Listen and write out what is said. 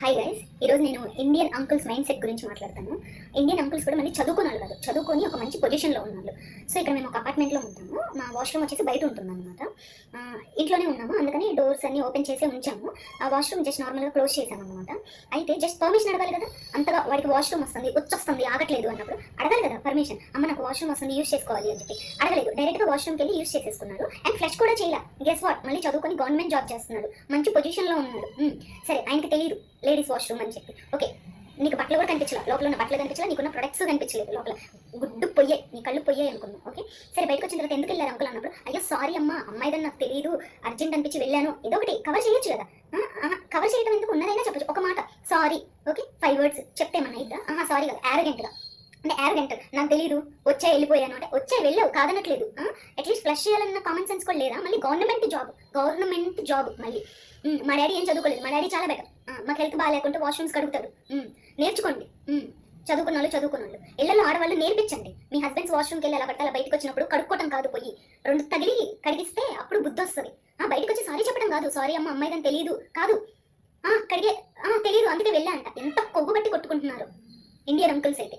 Hi guys, ఈరోజు నేను Indian uncles mind set గురించి మాట్లాడతాను. ఇండియన్ అంకుల్స్ కూడా మళ్ళీ చదువుకున్నారు కాదు, చదువుకొని ఒక మంచి పొజిషన్లో ఉన్నారు. సో ఇక్కడ మేము ఒక అపార్ట్మెంట్లో ఉంటాము. మా వాష్రూమ్ వచ్చేసి బయట ఉంటుందన్నమాట. ఇంట్లోనే ఉన్నాము, అందుకని డోర్స్ అన్ని ఓపెన్ చేసే ఉంచాము. ఆ వాష్రూమ్ జస్ట్ నార్మల్గా క్లోజ్ చేసాము అనమాట. అయితే జస్ట్ పర్మిషన్ అడగాలి కదా, అంతగా వాడికి వాష్రూమ్ వచ్చొస్తుంది ఆగట్లేదు అన్నప్పుడు అడగాలి కదా పర్మిషన్. అమ్మ నాకు వాష్రూమ్ వస్తుంది, యూస్ చేసుకోవాలి అని చెప్పి అడగలేదు. డైరెక్ట్గా వాష్రూమ్కి వెళ్ళి యూస్ చేసేసుకున్నాడు. అండ్ ఫ్లష్ కూడా చేయాల. గెస్ వాట్, మళ్ళీ చదువుకొని గవర్నమెంట్ జాబ్ చేస్తున్నాడు, మంచి పొజిషన్లో ఉన్నాడు. సరే, ఆయనకి తెలియదు లేడీస్ వాష్రూమ్ అని చెప్పి. ఓకే, నీకు బట్టలు కూడా కనిపించలేదు, లోపల ఉన్న బట్టలు కనిపించలేదు, నీకున్న ప్రొడక్ట్స్ కనిపించలేదు, లోపల గుడ్డు పొయ్యే, నీ కళ్ళు పొయ్యే అనుకున్నావు. ఓకే సరే, బయటకు వచ్చిన తర్వాత ఎందుకు వెళ్ళారు అంకుల్ అన్నప్పుడు, అయ్యో సారీ అమ్మా, అమ్మాయిదని నాకు తెలియదు, అర్జెంట్ అనిపించి వెళ్ళాను, ఏదో ఒకటి కవర్ చేయొచ్చు కదా. కవర్ చేయడం ఎందుకు, ఉన్నదైనా చెప్పచ్చు, ఒక మాట సారీ. ఓకే, 5 words చెప్తే మన ఇద్దా. సారీ కదా, యారగెంట్గా అంటే యారగెంట్, నాకు తెలియదు, వచ్చా వెళ్ళిపోయాను అంటే వచ్చా వెళ్ళావు కాదనట్లేదు. అట్లీస్ట్ ఫ్లష్ చేయాలన్న కామన్ సెన్స్ కూడా లేదా. మళ్ళీ గవర్నమెంట్ జాబ్ మళ్ళీ. మా డాడీ ఏం చదువుకోలేదు, మా డాడీ చాలా బెటర్. మాకు హెల్త్ బాగాలేకుంటే వాష్రూమ్స్ కడుగుతాడు. నేర్చుకోండి, చదువుకున్న వాళ్ళు ఇళ్లలో ఆడవాళ్ళు నేర్పించండి. మీ హస్బెండ్స్ వాష్రూమ్కి వెళ్ళి అలా పట్టాల, బయటకు వచ్చినప్పుడు కడుక్కోవటం కాదు, పోయి 2 తగిలి కడిగిస్తే అప్పుడు బుద్ధి వస్తుంది. బయటకు వచ్చి సారీ చెప్పడం కాదు, సారీ అమ్మ అమ్మాయిదని తెలియదు కాదు, కడిగే తెలియదు అందుకే వెళ్ళా అంట. ఎంత కొవ్వు బట్టి కొట్టుకుంటున్నారు ఇండియన్ అంకుల్స్ అయితే.